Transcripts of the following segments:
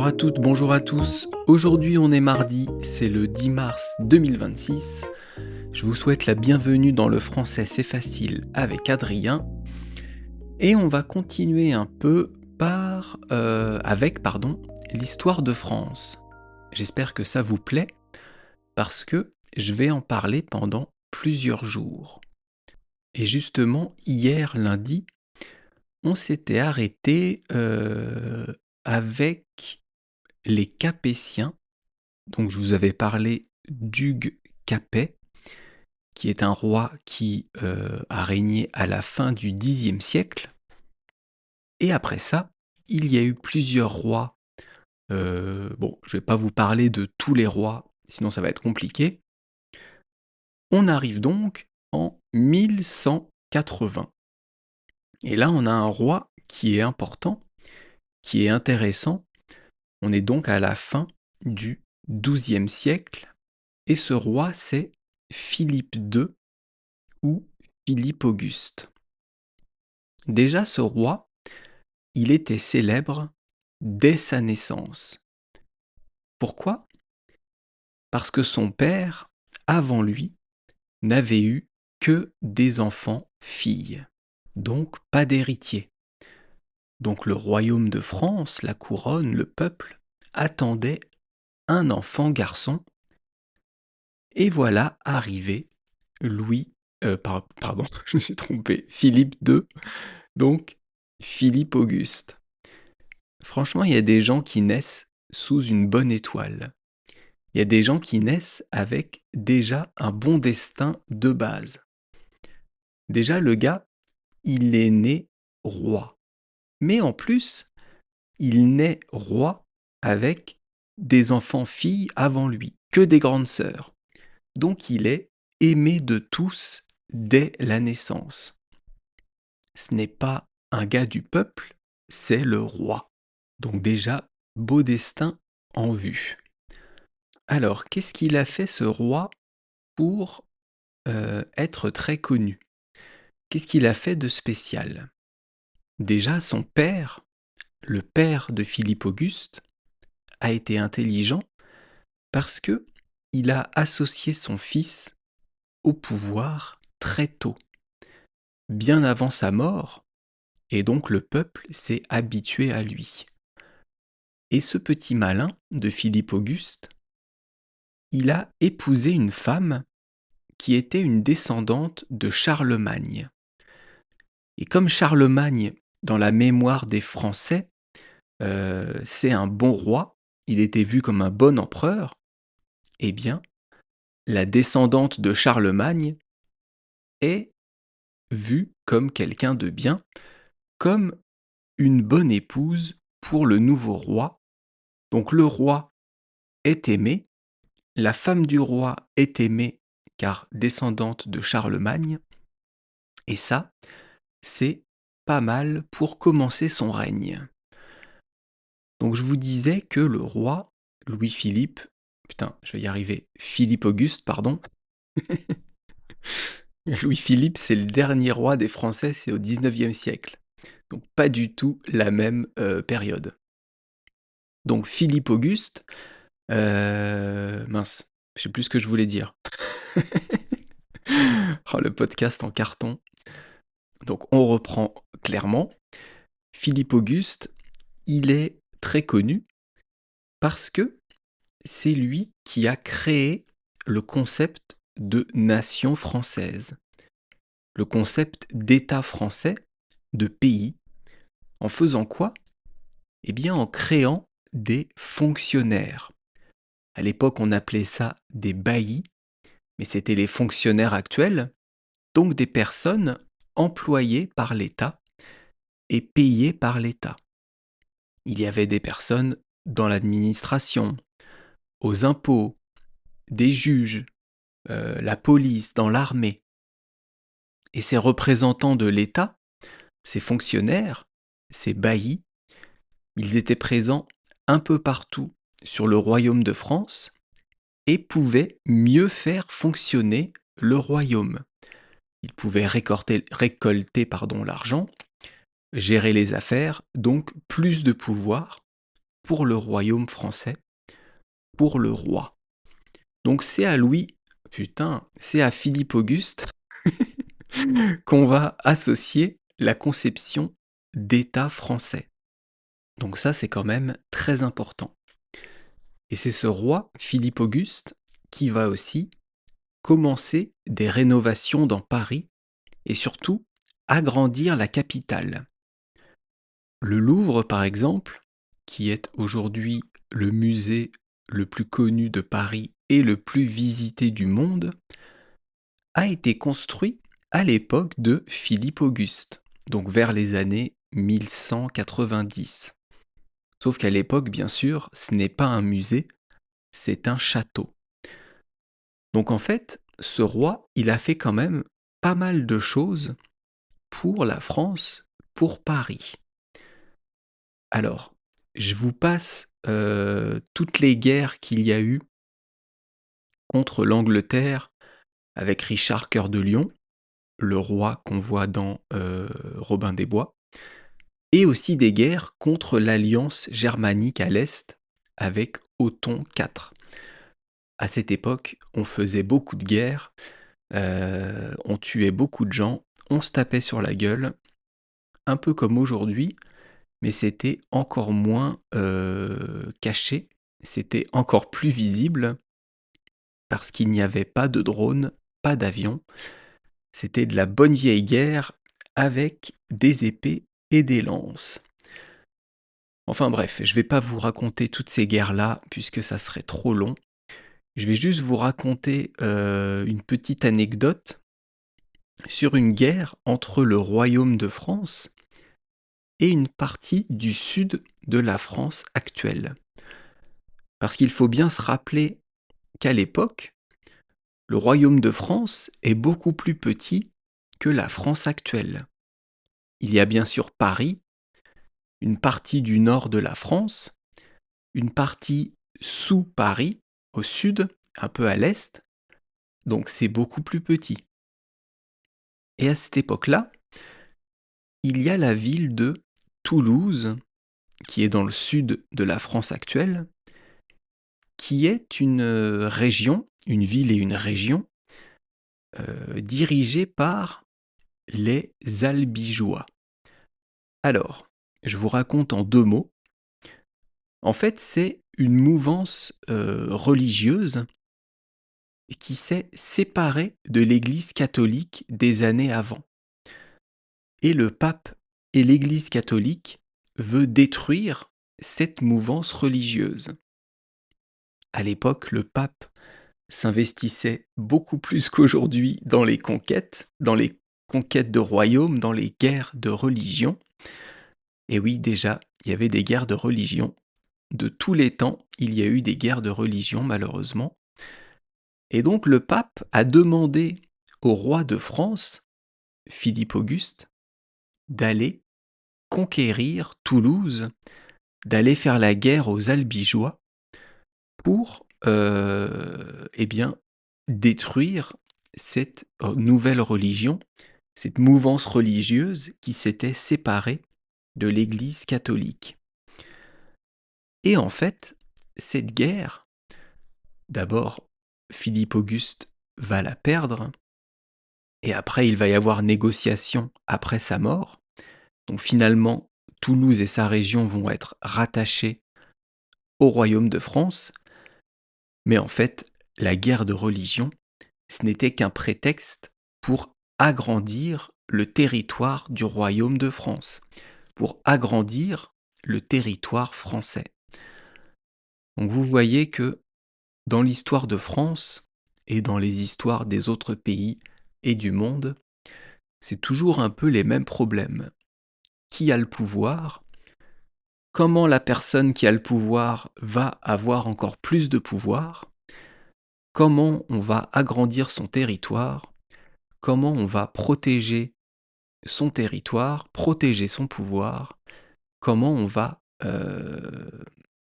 Bonjour à toutes, bonjour à tous. Aujourd'hui on est mardi, c'est le 10 mars 2026. Je vous souhaite la bienvenue dans le français c'est facile avec Adrien. Et on va continuer un peu avec l'histoire de France. J'espère que ça vous plaît parce que je vais en parler pendant plusieurs jours. Et justement, hier lundi, on s'était arrêté avec les Capétiens. Donc je vous avais parlé d'Hugues Capet, qui est un roi qui a régné à la fin du Xe siècle. Et après ça, il y a eu plusieurs rois. Je ne vais pas vous parler de tous les rois, sinon ça va être compliqué. On arrive donc en 1180. Et là, on a un roi qui est important, qui est intéressant. On est donc à la fin du XIIe siècle. Et ce roi, c'est Philippe II ou Philippe Auguste. Déjà, ce roi, il était célèbre dès sa naissance. Pourquoi ? Parce que son père, avant lui, n'avait eu que des enfants filles, donc pas d'héritier. Donc le royaume de France, la couronne, le peuple, attendait un enfant garçon. Et voilà arrivé je me suis trompé, Philippe II, donc Philippe Auguste. Franchement, il y a des gens qui naissent sous une bonne étoile. Il y a des gens qui naissent avec déjà un bon destin de base. Déjà, le gars, il est né roi. Mais en plus, il naît roi avec des enfants filles avant lui, que des grandes sœurs. Donc il est aimé de tous dès la naissance. Ce n'est pas un gars du peuple, c'est le roi. Donc déjà, beau destin en vue. Alors, qu'est-ce qu'il a fait ce roi pour être très connu ? Qu'est-ce qu'il a fait de spécial ? Déjà, son père, le père de Philippe Auguste, a été intelligent parce que il a associé son fils au pouvoir très tôt, bien avant sa mort, et donc le peuple s'est habitué à lui. Et ce petit malin de Philippe Auguste, il a épousé une femme qui était une descendante de Charlemagne. Et comme Charlemagne, dans la mémoire des Français, c'est un bon roi, il était vu comme un bon empereur, eh bien, la descendante de Charlemagne est vue comme quelqu'un de bien, comme une bonne épouse pour le nouveau roi. Donc le roi est aimé, la femme du roi est aimée car descendante de Charlemagne, et ça, c'est pas mal pour commencer son règne. Donc je vous disais que le roi Louis-Philippe, je vais y arriver, Philippe Auguste, pardon. Louis-Philippe, c'est le dernier roi des Français, c'est au 19e siècle. Donc pas du tout la même période. Donc Philippe Auguste, mince, je sais plus ce que je voulais dire. Oh, le podcast en carton. Donc on reprend clairement. Philippe Auguste, il est très connu parce que c'est lui qui a créé le concept de nation française, le concept d'État français, de pays, en faisant quoi ? Eh bien en créant des fonctionnaires. À l'époque, on appelait ça des baillis, mais c'était les fonctionnaires actuels, donc des personnes employées par l'État et payées par l'État. Il y avait des personnes dans l'administration, aux impôts, des juges, la police, dans l'armée. Et ces représentants de l'État, ces fonctionnaires, ces baillis, ils étaient présents un peu partout sur le royaume de France et pouvaient mieux faire fonctionner le royaume. Ils pouvaient récolter l'argent, gérer les affaires, donc plus de pouvoir pour le royaume français, pour le roi. Donc c'est à Louis, putain, c'est à Philippe Auguste qu'on va associer la conception d'État français. Donc ça, c'est quand même très important. Et c'est ce roi, Philippe Auguste, qui va aussi commencer des rénovations dans Paris et surtout agrandir la capitale. Le Louvre, par exemple, qui est aujourd'hui le musée le plus connu de Paris et le plus visité du monde, a été construit à l'époque de Philippe Auguste, donc vers les années 1190. Sauf qu'à l'époque, bien sûr, ce n'est pas un musée, c'est un château. Donc en fait, ce roi, il a fait quand même pas mal de choses pour la France, pour Paris. Alors, je vous passe toutes les guerres qu'il y a eu contre l'Angleterre avec Richard Cœur de Lion, le roi qu'on voit dans Robin des Bois, et aussi des guerres contre l'alliance germanique à l'Est avec Othon IV. À cette époque, on faisait beaucoup de guerres, on tuait beaucoup de gens, on se tapait sur la gueule, un peu comme aujourd'hui, mais c'était encore moins caché, c'était encore plus visible, parce qu'il n'y avait pas de drones, pas d'avions, c'était de la bonne vieille guerre avec des épées et des lances. Enfin bref, je ne vais pas vous raconter toutes ces guerres-là, puisque ça serait trop long. Je vais juste vous raconter une petite anecdote sur une guerre entre le royaume de France et une partie du sud de la France actuelle. Parce qu'il faut bien se rappeler qu'à l'époque, le royaume de France est beaucoup plus petit que la France actuelle. Il y a bien sûr Paris, une partie du nord de la France, une partie sous Paris, au sud, un peu à l'est, donc c'est beaucoup plus petit. Et à cette époque-là, il y a la ville de Toulouse, qui est dans le sud de la France actuelle, qui est une région, une ville et une région, dirigée par les Albigeois. Alors, je vous raconte en 2 mots. En fait, c'est une mouvance religieuse qui s'est séparée de l'Église catholique des années avant. Et le pape et l'Église catholique veulent détruire cette mouvance religieuse. À l'époque, le pape s'investissait beaucoup plus qu'aujourd'hui dans les conquêtes de royaumes, dans les guerres de religion. Et oui, déjà, il y avait des guerres de religion. De tous les temps, il y a eu des guerres de religion, malheureusement. Et donc le pape a demandé au roi de France, Philippe Auguste, d'aller conquérir Toulouse, d'aller faire la guerre aux Albigeois pour eh bien, détruire cette nouvelle religion, cette mouvance religieuse qui s'était séparée de l'Église catholique. Et en fait, cette guerre, d'abord, Philippe Auguste va la perdre, et après il va y avoir négociation après sa mort. Donc finalement, Toulouse et sa région vont être rattachés au royaume de France, mais en fait, la guerre de religion, ce n'était qu'un prétexte pour agrandir le territoire du royaume de France, pour agrandir le territoire français. Donc vous voyez que dans l'histoire de France et dans les histoires des autres pays et du monde, c'est toujours un peu les mêmes problèmes. Qui a le pouvoir? Comment la personne qui a le pouvoir va avoir encore plus de pouvoir? Comment on va agrandir son territoire? Comment on va protéger son territoire, protéger son pouvoir? Comment on va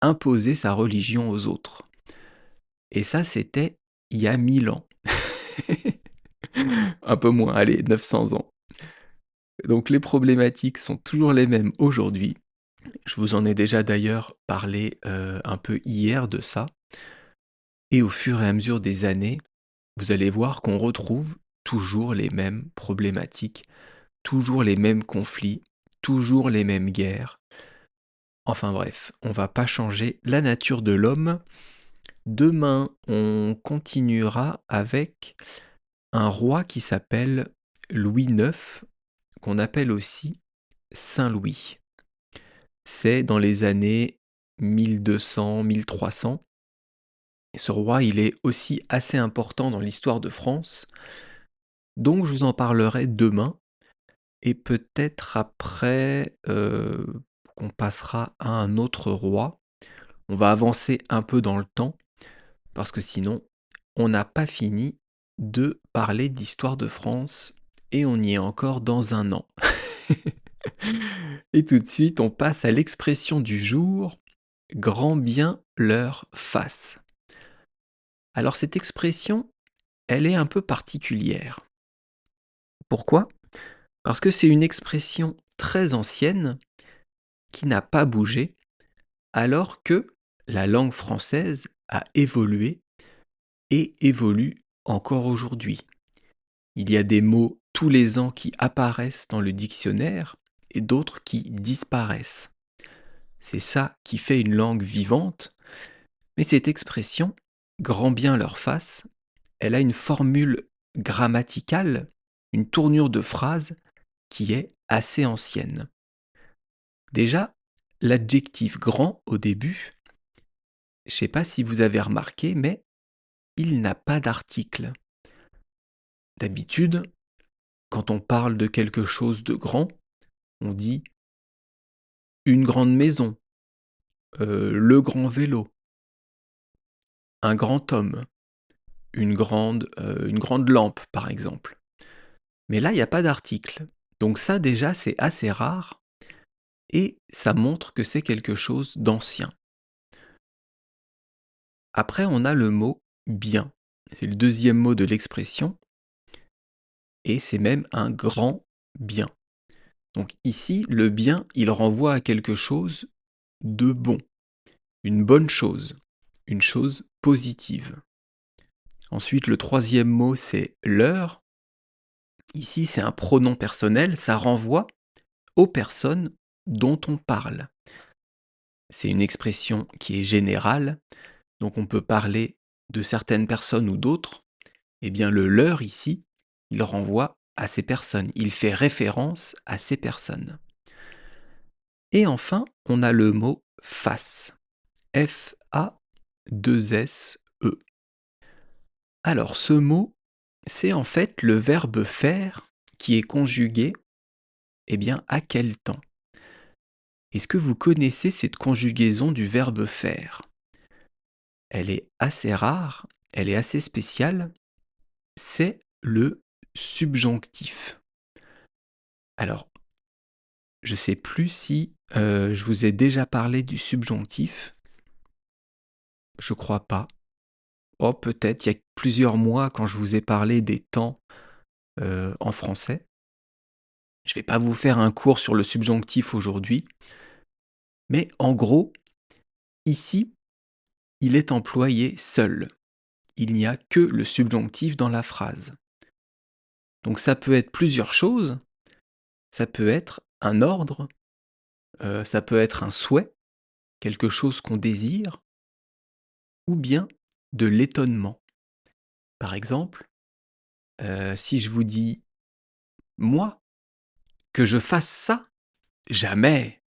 imposer sa religion aux autres? Et ça, c'était il y a 1000 ans. Un peu moins, allez, 900 ans. Donc les problématiques sont toujours les mêmes aujourd'hui. Je vous en ai déjà d'ailleurs parlé, un peu hier de ça et au fur et à mesure des années, vous allez voir qu'on retrouve toujours les mêmes problématiques, toujours les mêmes conflits, toujours les mêmes guerres. Enfin bref, on va pas changer la nature de l'homme. Demain, on continuera avec un roi qui s'appelle Louis IX, qu'on appelle aussi Saint Louis. C'est dans les années 1200-1300. Et ce roi, il est aussi assez important dans l'histoire de France. Donc je vous en parlerai demain et peut-être après qu'on passera à un autre roi. On va avancer un peu dans le temps parce que sinon, on n'a pas fini de parler d'histoire de France et on y est encore dans un an. Et tout de suite, on passe à l'expression du jour, grand bien leur face. Alors cette expression, elle est un peu particulière. Pourquoi? Parce que c'est une expression très ancienne qui n'a pas bougé alors que la langue française a évolué et évolue encore aujourd'hui. Il y a des mots tous les ans qui apparaissent dans le dictionnaire et d'autres qui disparaissent. C'est ça qui fait une langue vivante, mais cette expression, grand bien leur face, elle a une formule grammaticale, une tournure de phrase qui est assez ancienne. Déjà, l'adjectif grand au début, je ne sais pas si vous avez remarqué, mais il n'a pas d'article. D'habitude, quand on parle de quelque chose de grand, on dit une grande maison, le grand vélo, un grand homme, une grande lampe par exemple. Mais là, il n'y a pas d'article. Donc ça déjà, c'est assez rare et ça montre que c'est quelque chose d'ancien. Après, on a le mot bien. C'est le deuxième mot de l'expression et c'est même un grand bien. Donc ici, le bien, il renvoie à quelque chose de bon, une bonne chose, une chose positive. Ensuite, le troisième mot, c'est leur. Ici, c'est un pronom personnel, ça renvoie aux personnes dont on parle. C'est une expression qui est générale, donc on peut parler de certaines personnes ou d'autres. Eh bien, le leur ici, il renvoie à ces personnes, il fait référence à ces personnes. Et enfin, on a le mot face. F-A-2-S-E. Alors, ce mot, c'est en fait le verbe faire qui est conjugué, eh bien, à quel temps? Est-ce que vous connaissez cette conjugaison du verbe faire? Elle est assez rare, elle est assez spéciale, c'est le subjonctif. Alors, je ne sais plus si je vous ai déjà parlé du subjonctif. Je crois pas. Oh, peut-être, il y a plusieurs mois quand je vous ai parlé des temps en français. Je ne vais pas vous faire un cours sur le subjonctif aujourd'hui, mais en gros, ici, il est employé seul. Il n'y a que le subjonctif dans la phrase. Donc ça peut être plusieurs choses. Ça peut être un ordre, ça peut être un souhait, quelque chose qu'on désire, ou bien de l'étonnement. Par exemple, si je vous dis: «Moi, que je fasse ça? Jamais!»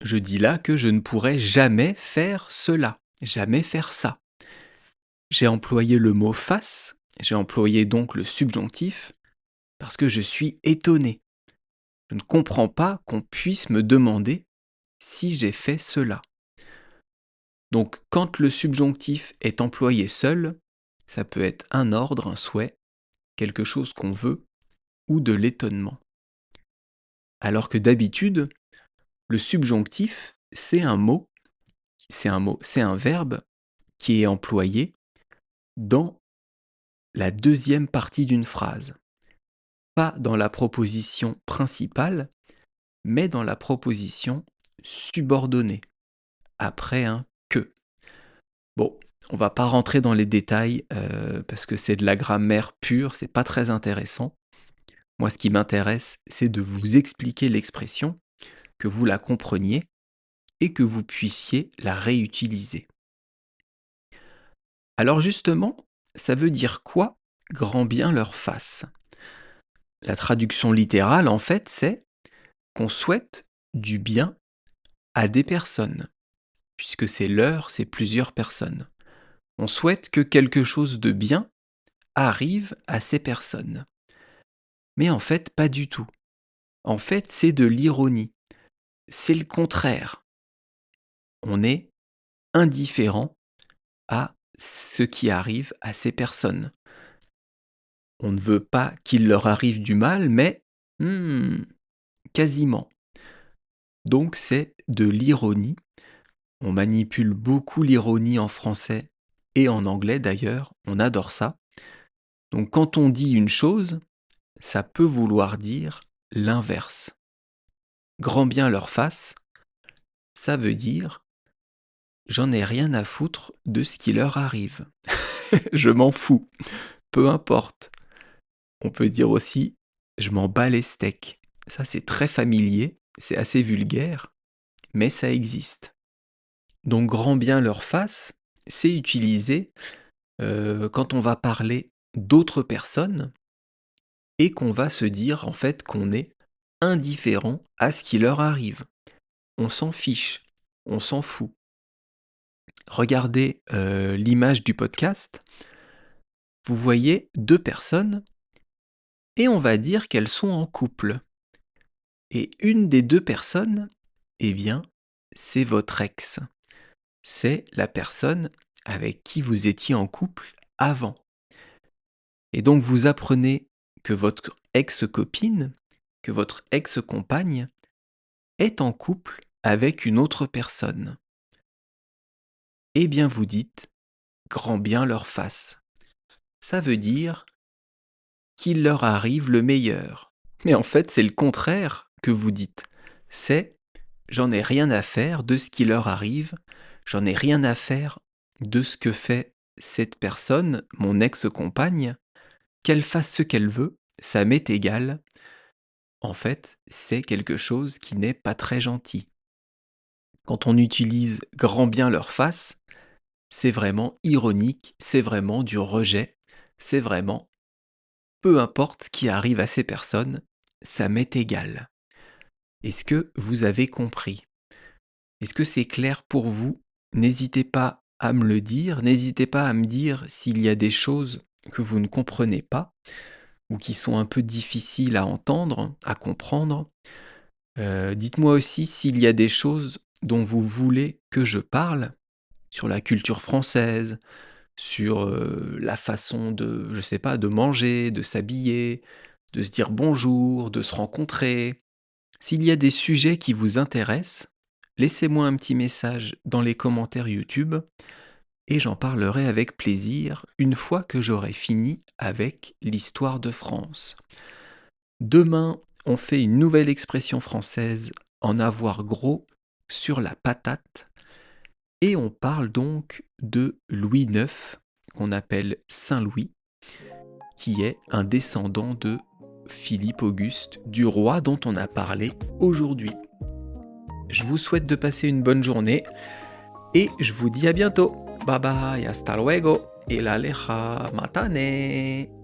Je dis là que je ne pourrais jamais faire cela, jamais faire ça. J'ai employé le mot «face», j'ai employé donc le subjonctif, parce que je suis étonné. Je ne comprends pas qu'on puisse me demander si j'ai fait cela. Donc quand le subjonctif est employé seul, ça peut être un ordre, un souhait, quelque chose qu'on veut, ou de l'étonnement. Alors que d'habitude, le subjonctif, c'est un verbe qui est employé dans la deuxième partie d'une phrase. Pas dans la proposition principale, mais dans la proposition subordonné, après un que. Bon, on va pas rentrer dans les détails parce que c'est de la grammaire pure, c'est pas très intéressant. Moi, ce qui m'intéresse, c'est de vous expliquer l'expression, que vous la compreniez et que vous puissiez la réutiliser. Alors justement, ça veut dire quoi grand bien leur fasse? La traduction littérale, en fait, c'est qu'on souhaite du bien à des personnes, puisque c'est plusieurs personnes. On souhaite que quelque chose de bien arrive à ces personnes. Mais en fait, pas du tout. En fait, c'est de l'ironie. C'est le contraire. On est indifférent à ce qui arrive à ces personnes. On ne veut pas qu'il leur arrive du mal, mais quasiment. Donc c'est de l'ironie. On manipule beaucoup l'ironie en français et en anglais d'ailleurs, on adore ça. Donc quand on dit une chose, ça peut vouloir dire l'inverse. Grand bien leur fasse, ça veut dire j'en ai rien à foutre de ce qui leur arrive. Je m'en fous, peu importe. On peut dire aussi je m'en bats les steaks. Ça c'est très familier, c'est assez vulgaire, mais ça existe. Donc grand bien leur fasse, c'est utilisé quand on va parler d'autres personnes et qu'on va se dire en fait qu'on est indifférent à ce qui leur arrive. On s'en fiche, on s'en fout. Regardez l'image du podcast, vous voyez deux personnes et on va dire qu'elles sont en couple. Et une des deux personnes, eh bien, c'est votre ex. C'est la personne avec qui vous étiez en couple avant. Et donc vous apprenez que votre ex-copine, que votre ex-compagne est en couple avec une autre personne. Eh bien vous dites grand bien leur fasse. Ça veut dire qu'il leur arrive le meilleur. Mais en fait c'est le contraire que vous dites. C'est j'en ai rien à faire de ce qui leur arrive, j'en ai rien à faire de ce que fait cette personne, mon ex-compagne, qu'elle fasse ce qu'elle veut, ça m'est égal. En fait, c'est quelque chose qui n'est pas très gentil. Quand on utilise grand bien leur face, c'est vraiment ironique, c'est vraiment du rejet, c'est vraiment peu importe ce qui arrive à ces personnes, ça m'est égal. Est-ce que vous avez compris? Est-ce que c'est clair pour vous? N'hésitez pas à me le dire, n'hésitez pas à me dire s'il y a des choses que vous ne comprenez pas ou qui sont un peu difficiles à entendre, à comprendre. Dites-moi aussi s'il y a des choses dont vous voulez que je parle sur la culture française, sur la façon de, je sais pas, de manger, de s'habiller, de se dire bonjour, de se rencontrer. S'il y a des sujets qui vous intéressent, laissez-moi un petit message dans les commentaires YouTube et j'en parlerai avec plaisir une fois que j'aurai fini avec l'histoire de France. Demain, on fait une nouvelle expression française, en avoir gros sur la patate, et on parle donc de Louis IX, qu'on appelle Saint Louis, qui est un descendant de Philippe Auguste, du roi dont on a parlé aujourd'hui. Je vous souhaite de passer une bonne journée et je vous dis à bientôt. Bye bye, hasta luego et la leja matane.